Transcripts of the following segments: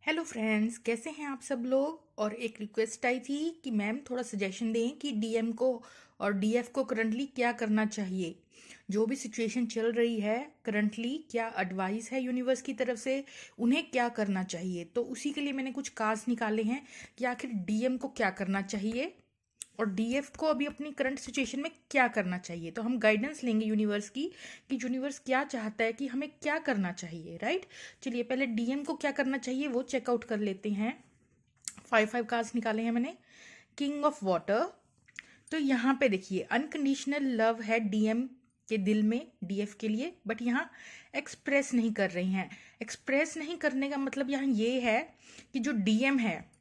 Hello friends, कैसे हैं आप सब लोग। और एक रिक्वेस्ट आई थी कि मैम थोड़ा सजेशन दें कि डीएम को और डीएफ को करंटली क्या करना चाहिए। जो भी सिचुएशन चल रही है करंटली, क्या एडवाइस है यूनिवर्स की तरफ से, उन्हें क्या करना चाहिए। तो उसी के लिए मैंने कुछ कार्ड्स निकाले हैं कि आखिर डीएम को क्या करना चाहिए और डीएफ को अभी अपनी करंट सिचुएशन में क्या करना चाहिए। तो हम गाइडेंस लेंगे यूनिवर्स की कि यूनिवर्स क्या चाहता है कि हमें क्या करना चाहिए, राइट। चलिए पहले डीएम को क्या करना चाहिए वो चेकआउट कर लेते हैं। 5 कार्ड्स निकाले हैं मैंने। King of water. तो यहाँ पे देखिए अनकंडीशनल लव है डीएम के दिल में डीएफ के लिए, बट यहाँ एक्सप्रेस नहीं कर रही हैं। एक्सप्रेस नहीं करने का मतलब यहाँ ये है कि जो डीएम है,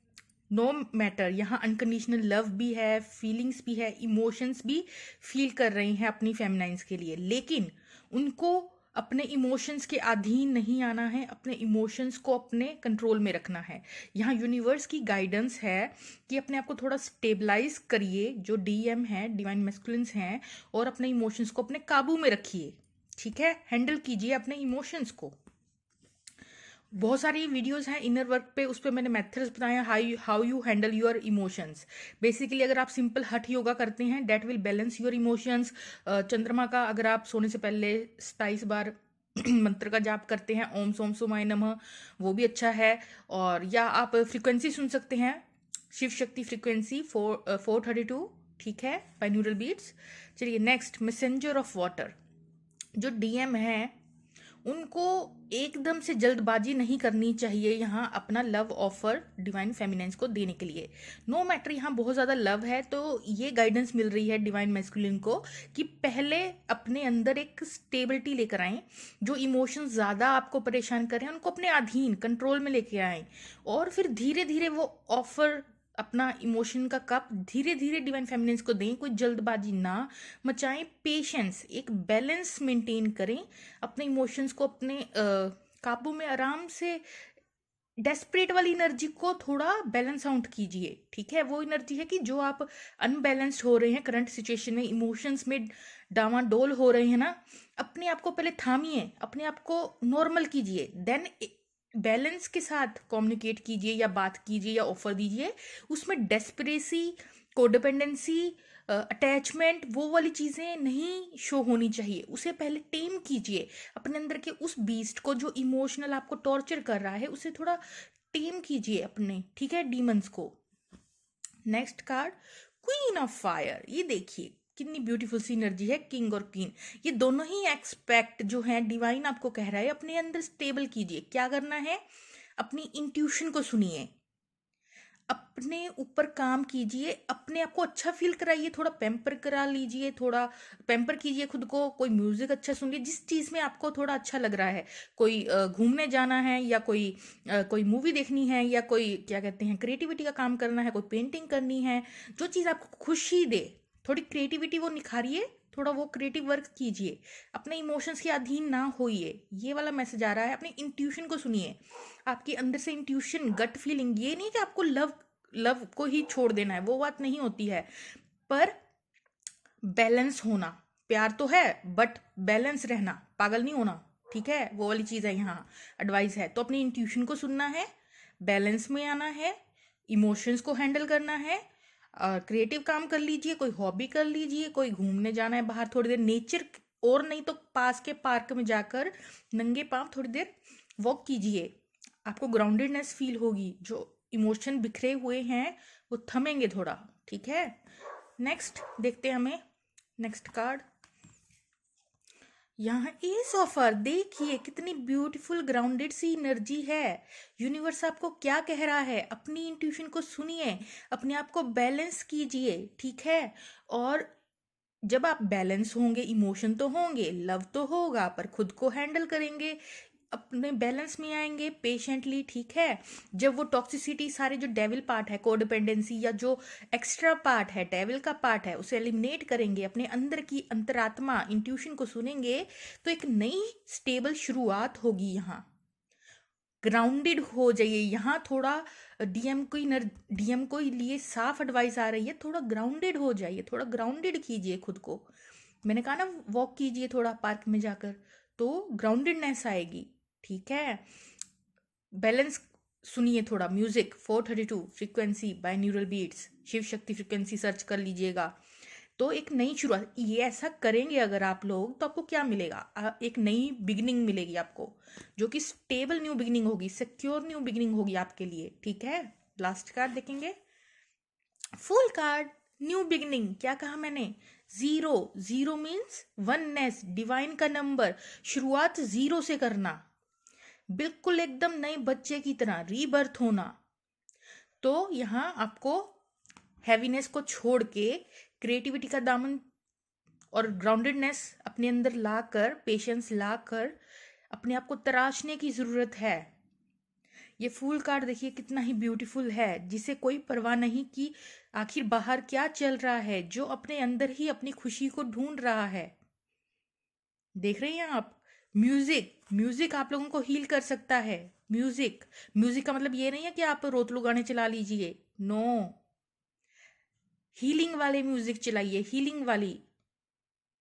नो मैटर, यहाँ अनकंडीशनल लव भी है, फीलिंग्स भी है, इमोशंस भी फील कर रही हैं अपनी फेमिनाइन्स के लिए, लेकिन उनको अपने इमोशंस के अधीन नहीं आना है, अपने इमोशंस को अपने कंट्रोल में रखना है। यहाँ यूनिवर्स की गाइडेंस है कि अपने आप को थोड़ा स्टेबलाइज करिए, जो डीएम है, डिवाइन मैस्कुलिन्स हैं, और अपने इमोशंस को अपने काबू में रखिए। ठीक है, हैंडल कीजिए अपने इमोशंस को। बहुत सारी वीडियोस हैं इनर वर्क पे, उस पर मैंने मेथड्स बताए हैं how you handle your emotions. Basically अगर आप सिंपल हठ योगा करते हैं that will balance your emotions. चंद्रमा का अगर आप सोने से पहले 27 बार मंत्र का जाप करते हैं, ओम सोम सोमाय नमः, वो भी अच्छा है। और या आप फ्रिक्वेंसी सुन सकते हैं, शिव शक्ति फ्रिक्वेंसी 432, ठीक है, बाइन्यूरल बीट्स। चलिए नेक्स्ट, मैसेंजर ऑफ वाटर। जो डीएम है उनको एकदम से जल्दबाजी नहीं करनी चाहिए यहाँ अपना लव ऑफर डिवाइन फेमिनेंस को देने के लिए। नो मैटर यहाँ बहुत ज़्यादा लव है, तो ये गाइडेंस मिल रही है डिवाइन मैस्कुलिन को कि पहले अपने अंदर एक स्टेबिलिटी लेकर आएं। जो इमोशंस ज़्यादा आपको परेशान कर रहे हैं उनको अपने अधीन कंट्रोल में लेके आएं, और फिर धीरे धीरे वो ऑफर, अपना इमोशन का कप धीरे धीरे डिवाइन फेमिनिन्स को दें। कोई जल्दबाजी ना मचाएं, पेशेंस, एक बैलेंस मेंटेन करें, अपने इमोशंस को अपने काबू में आराम से। डेस्परेट वाली एनर्जी को थोड़ा बैलेंस आउट कीजिए, ठीक है। वो एनर्जी है कि जो आप अनबैलेंस्ड हो रहे हैं करंट सिचुएशन में, इमोशंस में डामाडोल हो रहे हैं ना, अपने आप को पहले थामिए, अपने आप को नॉर्मल कीजिए, देन बैलेंस के साथ कम्युनिकेट कीजिए या बात कीजिए या ऑफर दीजिए। उसमें डेस्परेसी, कोडिपेंडेंसी, अटैचमेंट, वो वाली चीज़ें नहीं शो होनी चाहिए। उसे पहले टेम कीजिए, अपने अंदर के उस बीस्ट को जो इमोशनल आपको टॉर्चर कर रहा है उसे थोड़ा टेम कीजिए अपने, ठीक है, डीमंस को। Next card, queen of fire. ये देखिए कितनी ब्यूटीफुल सी एनर्जी है, किंग और क्वीन। ये दोनों ही एक्सपेक्ट जो है डिवाइन आपको कह रहा है अपने अंदर स्टेबल कीजिए। क्या करना है, अपनी इंट्यूशन को सुनिए, अपने ऊपर काम कीजिए, अपने आप को अच्छा फील कराइए, थोड़ा पैम्पर करा लीजिए, थोड़ा पैम्पर कीजिए खुद को। कोई म्यूजिक अच्छा सुनिए, जिस चीज़ में आपको थोड़ा अच्छा लग रहा है। कोई घूमने जाना है, या कोई मूवी देखनी है, या कोई क्या कहते हैं क्रिएटिविटी का काम करना है, कोई पेंटिंग करनी है, जो चीज़ आपको खुशी दे, थोड़ी क्रिएटिविटी वो निखारिए, थोड़ा वो क्रिएटिव वर्क कीजिए, अपने इमोशंस के अधीन ना होइए। ये वाला मैसेज आ रहा है। अपने इंट्यूशन को सुनिए, आपके अंदर से इंट्यूशन, गट फीलिंग। ये नहीं कि आपको लव लव को ही छोड़ देना है, वो बात नहीं होती है, पर बैलेंस होना। प्यार तो है बट बैलेंस रहना, पागल नहीं होना, ठीक है, वो वाली चीज़ है यहाँ। एडवाइस है तो अपनी इंट्यूशन को सुनना है, बैलेंस में आना है, इमोशंस को हैंडल करना है, क्रिएटिव काम कर लीजिए, कोई हॉबी कर लीजिए, कोई घूमने जाना है बाहर थोड़ी देर नेचर, और नहीं तो पास के पार्क में जाकर नंगे पांव थोड़ी देर वॉक कीजिए। आपको ग्राउंडेडनेस फील होगी, जो इमोशन बिखरे हुए हैं वो थमेंगे थोड़ा, ठीक है। नेक्स्ट देखते हैं हमें नेक्स्ट कार्ड। यहाँ एस ऑफर, देखिए कितनी ब्यूटीफुल ग्राउंडेड सी एनर्जी है। यूनिवर्स आपको क्या कह रहा है, अपनी इंट्यूशन को सुनिए, अपने आप को बैलेंस कीजिए, ठीक है। और जब आप बैलेंस होंगे, इमोशन तो होंगे, लव तो होगा, पर खुद को हैंडल करेंगे, अपने बैलेंस में आएंगे पेशेंटली, ठीक है। जब वो टॉक्सिसिटी, सारे जो डेविल पार्ट है, कोडिपेंडेंसी, या जो एक्स्ट्रा पार्ट है, डेविल का पार्ट है, उसे एलिमिनेट करेंगे, अपने अंदर की अंतरात्मा इंट्यूशन को सुनेंगे, तो एक नई स्टेबल शुरुआत होगी। यहाँ ग्राउंडेड हो जाइए। यहाँ थोड़ा डीएम को लिए साफ एडवाइस आ रही है, थोड़ा ग्राउंडेड हो जाइए, थोड़ा ग्राउंडेड कीजिए खुद को। मैंने कहा ना वॉक कीजिए थोड़ा पार्क में जाकर, तो ग्राउंडेडनेस आएगी, ठीक है। बैलेंस सुनिए थोड़ा music 432 frequency बाइन्यूरल beats, Shiv Shakti frequency search कर लीजिएगा। तो एक नई शुरुआत, ये ऐसा करेंगे अगर आप लोग तो आपको क्या मिलेगा, एक नई बिगिनिंग मिलेगी आपको, जो कि स्टेबल न्यू बिगिनिंग होगी, सिक्योर न्यू बिगिनिंग होगी आपके लिए। ठीक है, लास्ट कार्ड देखेंगे, फुल कार्ड, न्यू बिगिनिंग। क्या कहा मैंने, zero, zero means oneness, divine का नंबर, शुरुआत जीरो से करना, बिल्कुल एकदम नए बच्चे की तरह रीबर्थ होना। तो यहाँ आपको हैवीनेस को छोड़ के क्रिएटिविटी का दामन और ग्राउंडेडनेस अपने अंदर लाकर, पेशेंस लाकर अपने आप को तराशने की जरूरत है। ये फूल कार्ड देखिए कितना ही ब्यूटीफुल है, जिसे कोई परवाह नहीं कि आखिर बाहर क्या चल रहा है, जो अपने अंदर ही अपनी खुशी को ढूंढ रहा है। देख रहे हैं आप, म्यूजिक, म्यूजिक आप लोगों को हील कर सकता है। म्यूजिक, म्यूजिक का मतलब ये नहीं है कि आप रोतलू गाने चला लीजिए, नो, हीलिंग वाले म्यूजिक चलाइए, हीलिंग वाली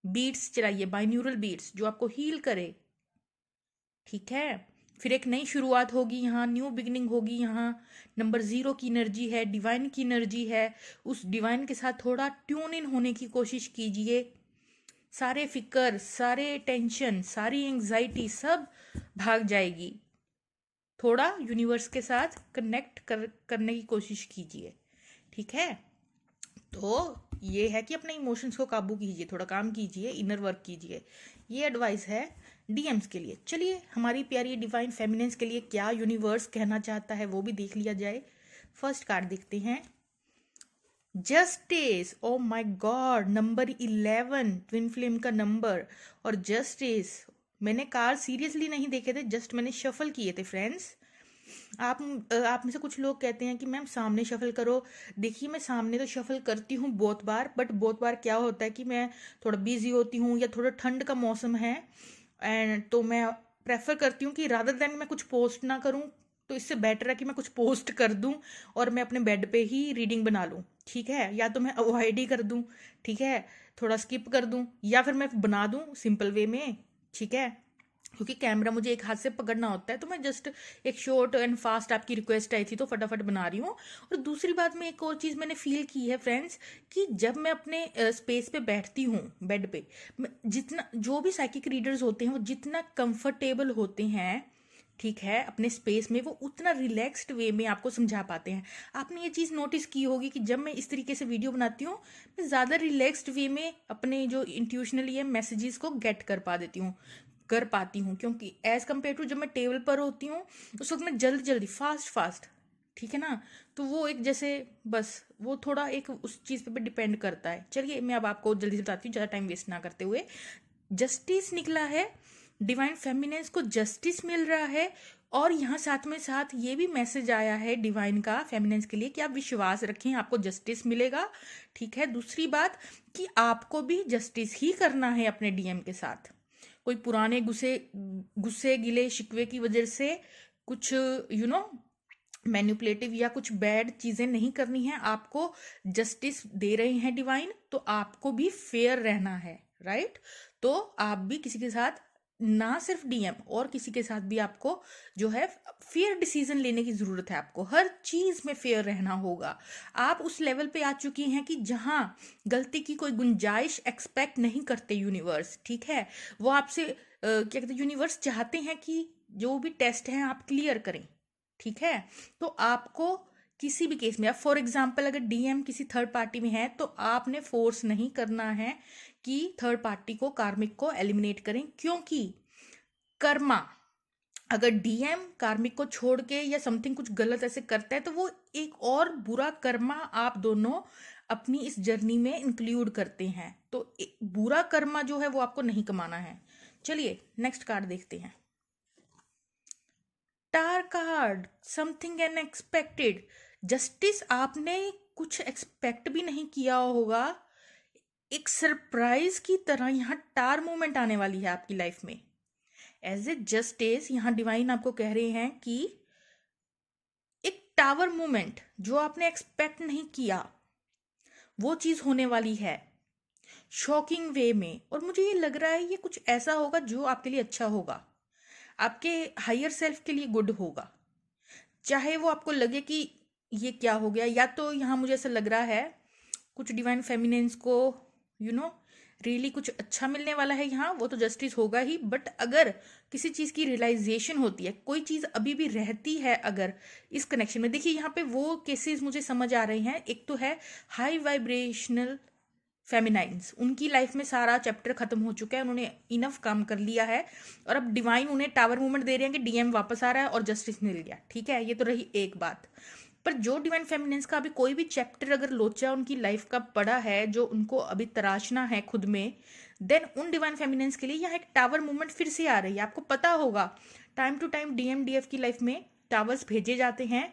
बीट्स चलाइए, बाइन्यूरल बीट्स जो आपको हील करे। ठीक है, फिर एक नई शुरुआत होगी यहाँ, न्यू बिगिनिंग होगी यहाँ। नंबर 0 की एनर्जी है, डिवाइन की एनर्जी है, उस डिवाइन के साथ थोड़ा ट्यून इन होने की कोशिश कीजिए। सारे फिक्र, सारे टेंशन, सारी एंजाइटी सब भाग जाएगी। थोड़ा यूनिवर्स के साथ करने की कोशिश कीजिए। ठीक है, तो ये है कि अपने इमोशंस को काबू कीजिए, थोड़ा काम कीजिए, इनर वर्क कीजिए। ये एडवाइस है डीएम्स के लिए। चलिए हमारी प्यारी डिवाइन फेमिनिन्स के लिए क्या यूनिवर्स कहना चाहता है वो भी देख लिया जाए। फर्स्ट कार्ड देखते हैं, justice. Oh my God, number 11, twin flame का नंबर, और जस्टिस। मैंने कार्ड सीरियसली नहीं देखे थे, जस्ट मैंने शफल किए थे फ्रेंड्स। आप में से कुछ लोग कहते हैं कि मैम सामने शफल करो। देखिए मैं सामने तो शफल करती हूँ बहुत बार, बट बहुत बार क्या होता है कि मैं थोड़ा बिजी होती हूँ या थोड़ा ठंड का मौसम है, एंड तो मैं प्रेफर करती हूँ कि रादर देन मैं कुछ पोस्ट ना करूँ, तो इससे बेटर है कि मैं कुछ पोस्ट कर दूँ और मैं अपने बेड पे ही रीडिंग बना लूँ। ठीक है, या तो मैं अवॉइड ही कर दूँ, ठीक है, थोड़ा स्किप कर दूँ, या फिर मैं बना दूँ सिंपल वे में। ठीक है, क्योंकि कैमरा मुझे एक हाथ से पकड़ना होता है, तो मैं जस्ट एक शॉर्ट एंड फास्ट, आपकी रिक्वेस्ट आई थी तो फटाफट बना रही हूँ। और दूसरी बात में एक और चीज़ मैंने फील की है फ्रेंड्स, कि जब मैं अपने स्पेस पे बैठती हूँ बेड पे, जितना जो भी साइकिक रीडर्स होते हैं वो जितना कंफर्टेबल होते हैं, ठीक है, अपने स्पेस में, वो उतना रिलैक्स्ड वे में आपको समझा पाते हैं। आपने ये चीज़ नोटिस की होगी कि जब मैं इस तरीके से वीडियो बनाती हूँ, मैं ज़्यादा रिलैक्स्ड वे में अपने जो इंट्यूशनली है मैसेजेस को गेट कर पाती हूँ, क्योंकि एज कम्पेयर टू जब मैं टेबल पर होती हूँ उस वक्त मैं जल्दी जल्दी फास्ट फास्ट, ठीक है ना, तो वो एक जैसे बस वो थोड़ा एक उस चीज़ पे डिपेंड करता है। चलिए मैं अब आपको जल्दी से बताती हूँ, ज़्यादा टाइम वेस्ट ना करते हुए। जस्टिस निकला है, डिवाइन फेमिनिन्स को जस्टिस मिल रहा है, और यहाँ साथ में साथ ये भी मैसेज आया है डिवाइन का फेमिनिन्स के लिए कि आप विश्वास रखें, आपको जस्टिस मिलेगा। ठीक है, दूसरी बात कि आपको भी जस्टिस ही करना है अपने डीएम के साथ। कोई पुराने गुस्से गिले शिकवे की वजह से कुछ मैनिपुलेटिव या कुछ बैड चीज़ें नहीं करनी है। आपको जस्टिस दे रहे हैं डिवाइन, तो आपको भी फेयर रहना है, राइट। तो आप भी किसी के साथ, ना सिर्फ डीएम, और किसी के साथ भी आपको जो है फेयर डिसीजन लेने की जरूरत है। आपको हर चीज में फेयर रहना होगा। आप उस लेवल पे आ चुकी हैं कि जहां गलती की कोई गुंजाइश एक्सपेक्ट नहीं करते यूनिवर्स। ठीक है, वो आपसे क्या कहते हैं, यूनिवर्स चाहते हैं कि जो भी टेस्ट हैं आप क्लियर करें। ठीक है, तो आपको किसी भी केस में, अब फॉर एग्जाम्पल अगर डीएम किसी थर्ड पार्टी में है, तो आपने फोर्स नहीं करना है कि थर्ड पार्टी को, कार्मिक को एलिमिनेट करें, क्योंकि कर्मा, अगर डीएम कार्मिक को छोड़ के या समथिंग कुछ गलत ऐसे करता है, तो वो एक और बुरा कर्मा आप दोनों अपनी इस जर्नी में इंक्लूड करते हैं। तो बुरा कर्मा जो है वो आपको नहीं कमाना है। चलिए नेक्स्ट कार्ड देखते हैं, star card, something unexpected. Justice, आपने कुछ एक्सपेक्ट भी नहीं किया होगा, एक सरप्राइज की तरह यहाँ टार मूवमेंट आने वाली है आपकी लाइफ में। एज ए जस्टिस यहाँ डिवाइन आपको कह रहे हैं कि एक टावर मूवमेंट जो आपने एक्सपेक्ट नहीं किया, वो चीज होने वाली है शॉकिंग वे में। और मुझे ये लग रहा है ये कुछ ऐसा होगा जो आपके लिए अच्छा होगा, आपके हायर सेल्फ के लिए गुड होगा। चाहे वो आपको लगे कि ये क्या हो गया, या तो यहाँ मुझे ऐसा लग रहा है कुछ डिवाइन फेमिनिन्स को रियली कुछ अच्छा मिलने वाला है यहाँ, वो तो जस्टिस होगा ही। बट अगर किसी चीज़ की रियलाइजेशन होती है, कोई चीज़ अभी भी रहती है अगर इस कनेक्शन में, देखिए यहाँ पे वो केसेस मुझे समझ आ रहे हैं। एक तो है हाई वाइब्रेशनल फेमिनाइंस, उनकी लाइफ में सारा चैप्टर खत्म हो चुका है, उन्होंने इनफ काम कर लिया है, और अब डिवाइन उन्हें टावर मूवमेंट दे रहे हैं कि डीएम वापस आ रहा है और जस्टिस मिल गया। ठीक है, ये तो रही एक बात। पर जो डिवाइन फेमिनिन्स का अभी कोई भी चैप्टर अगर लोचा उनकी लाइफ का पड़ा है, जो उनको अभी तराशना है खुद में, देन उन डिवाइन फेमिनिन्स के लिए यहाँ एक टावर मूवमेंट फिर से आ रही है। आपको पता होगा time to time DM DF की लाइफ में टावर्स भेजे जाते हैं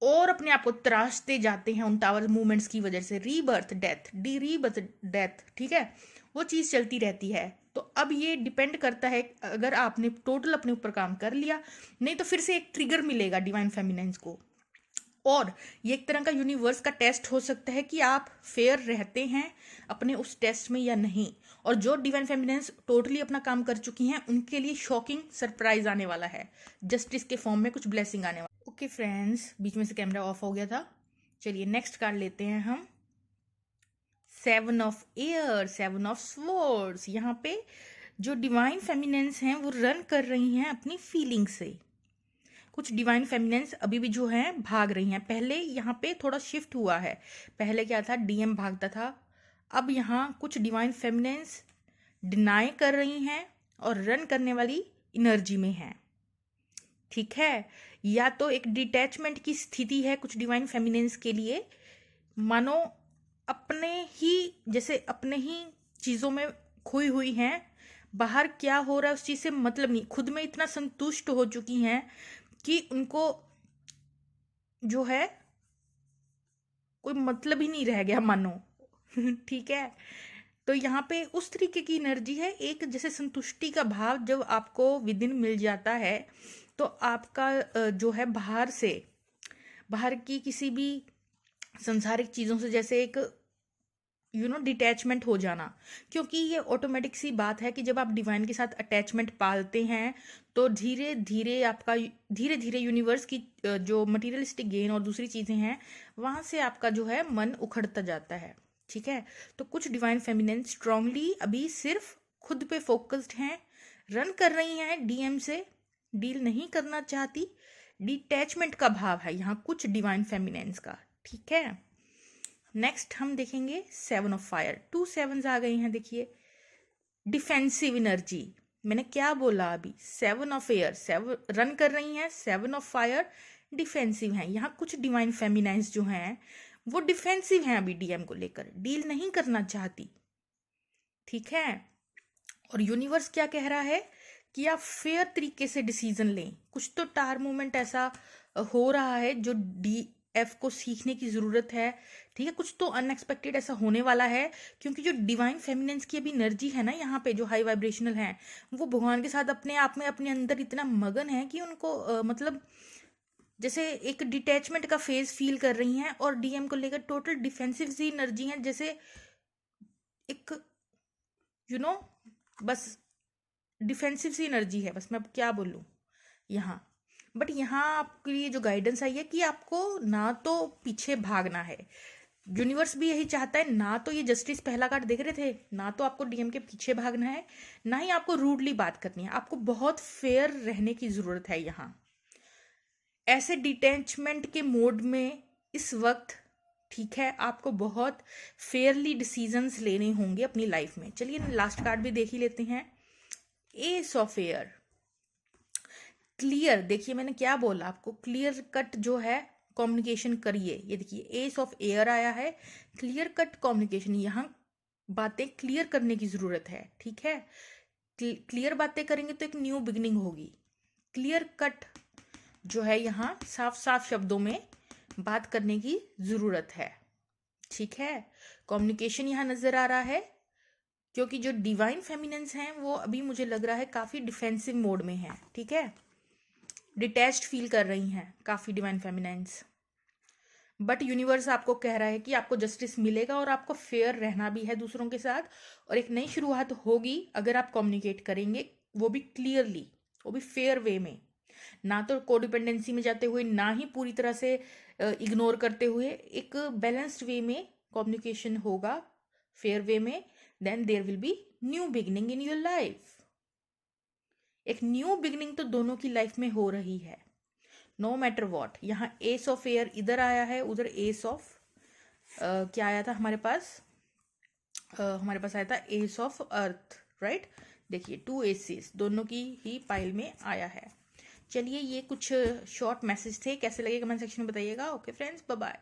और अपने आप को तराशते जाते हैं उन टावर मूवमेंट्स की वजह से। Rebirth death, D rebirth death, ठीक है, वो चीज़ चलती रहती है। तो अब ये डिपेंड करता है, अगर आपने टोटल अपने ऊपर काम कर लिया, नहीं तो फिर से एक ट्रिगर मिलेगा डिवाइन फेमिनिन्स को। और ये एक तरह का यूनिवर्स का टेस्ट हो सकता है कि आप फेयर रहते हैं अपने उस टेस्ट में या नहीं। और जो डिवाइन फेमिनिन्स टोटली अपना काम कर चुकी हैं, उनके लिए शॉकिंग सरप्राइज आने वाला है, जस्टिस के फॉर्म में कुछ ब्लेसिंग आने वाला। ओके फ्रेंड्स, बीच में से कैमरा ऑफ हो गया था। चलिए नेक्स्ट कार्ड लेते हैं हम, 7 ऑफ एयर, 7 ऑफ स्वॉर्ड्स। यहाँ पे जो डिवाइन फेमिनिन्स हैं वो रन कर रही हैं अपनी फीलिंग से। कुछ डिवाइन फेमिनिन्स अभी भी जो हैं भाग रही हैं। पहले यहाँ पे थोड़ा शिफ्ट हुआ है, पहले क्या था, डीएम भागता था, अब यहाँ कुछ डिवाइन फेमिनिन्स डिनाई कर रही हैं और रन करने वाली एनर्जी में हैं। ठीक है, या तो एक डिटैचमेंट की स्थिति है कुछ डिवाइन फेमिनिन्स के लिए, मानो अपने ही जैसे अपने ही चीज़ों में खोई हुई हैं, बाहर क्या हो रहा है उस चीज़ से मतलब नहीं, खुद में इतना संतुष्ट हो चुकी हैं कि उनको जो है कोई मतलब ही नहीं रह गया मानो। ठीक है, तो यहाँ पे उस तरीके की एनर्जी है, एक जैसे संतुष्टि का भाव जब आपको विद इन मिल जाता है, तो आपका जो है बाहर की किसी भी संसारिक चीज़ों से जैसे एक डिटैचमेंट हो जाना। क्योंकि ये ऑटोमेटिक सी बात है कि जब आप डिवाइन के साथ अटैचमेंट पालते हैं, तो धीरे धीरे यूनिवर्स की जो मटीरियलिस्टिक गेन और दूसरी चीज़ें हैं, वहाँ से आपका जो है मन उखड़ता जाता है। ठीक है, तो कुछ डिवाइन फेमिनिन स्ट्रांगली अभी सिर्फ खुद पे फोकस्ड हैं, रन कर रही हैं, डीएम से डील नहीं करना चाहती, डिटैचमेंट का भाव है यहाँ कुछ डिवाइन फेमिनिन्स का। ठीक है, नेक्स्ट हम देखेंगे 7 ऑफ फायर। 2 7s आ गई हैं, देखिए डिफेंसिव एनर्जी। मैंने क्या बोला अभी, 7 ऑफ एयर, 7 रन कर रही हैं, 7 ऑफ फायर डिफेंसिव हैं। यहाँ कुछ डिवाइन फेमिनाइंस जो हैं वो डिफेंसिव हैं, अभी डीएम को लेकर डील नहीं करना चाहती। ठीक है, और यूनिवर्स क्या कह रहा है कि आप फेयर तरीके से डिसीजन लें। कुछ तो टार मूवमेंट ऐसा हो रहा है जो डीएफ को सीखने की ज़रूरत है। ठीक है, कुछ तो अनएक्सपेक्टेड ऐसा होने वाला है, क्योंकि जो डिवाइन फेमिनिन्स की अभी एनर्जी है ना यहाँ पे, जो हाई वाइब्रेशनल है, वो भगवान के साथ अपने आप में अपने अंदर इतना मगन है कि उनको मतलब जैसे एक डिटैचमेंट का फेज फील कर रही हैं, और डीएम को लेकर टोटल डिफेंसिव सी एनर्जी है, जैसे एक बस डिफेंसिव सी एनर्जी है, बस मैं अब क्या बोलूँ यहाँ। बट यहाँ आपके लिए जो गाइडेंस आई है कि आपको ना तो पीछे भागना है, यूनिवर्स भी यही चाहता है, ना तो ये जस्टिस पहला कार्ड देख रहे थे, ना तो आपको डीएम के पीछे भागना है, ना ही आपको रूडली बात करनी है, आपको बहुत फेयर रहने की ज़रूरत है यहाँ। ऐसे डिटैचमेंट के मोड में इस वक्त, ठीक है, आपको बहुत फेयरली डिसीजंस लेने होंगे अपनी लाइफ में। चलिए लास्ट कार्ड भी देख ही लेते हैं, एस ऑफ एयर। क्लियर, देखिए मैंने क्या बोला आपको, क्लियर कट जो है कम्युनिकेशन करिए। ये देखिए एस ऑफ एयर आया है, क्लियर कट कम्युनिकेशन, यहाँ बातें क्लियर करने की ज़रूरत है। ठीक है, क्लियर बातें करेंगे तो एक न्यू बिगिनिंग होगी। क्लियर कट जो है यहाँ साफ साफ शब्दों में बात करने की ज़रूरत है। ठीक है, कम्युनिकेशन यहाँ नज़र आ रहा है, क्योंकि जो डिवाइन फेमिनिन्स हैं वो अभी मुझे लग रहा है काफ़ी डिफेंसिव मोड में हैं। ठीक है, डिटैच्ड फील कर रही हैं काफ़ी डिवाइन फेमिनिन्स, बट यूनिवर्स आपको कह रहा है कि आपको जस्टिस मिलेगा और आपको फेयर रहना भी है दूसरों के साथ, और एक नई शुरुआत होगी अगर आप कम्युनिकेट करेंगे, वो भी क्लियरली, वो भी फेयर वे में। ना तो कोडिपेंडेंसी में जाते हुए, ना ही पूरी तरह से इग्नोर करते हुए, एक बैलेंस्ड वे में कम्युनिकेशन होगा, फेयर वे में, then there will be new beginning in your life. एक न्यू बिगनिंग तो दोनों की लाइफ में हो रही है, नो मैटर वॉट। यहाँ एस ऑफ एयर इधर आया है, उधर एस ऑफ क्या आया था हमारे पास, हमारे पास आया था एस ऑफ अर्थ, राइट। देखिए 2 एसेस दोनों की ही पाइल में आया है। चलिए ये कुछ शॉर्ट मैसेज थे, कैसे लगे कमेंट सेक्शन में बताइएगा। Okay friends, bye bye.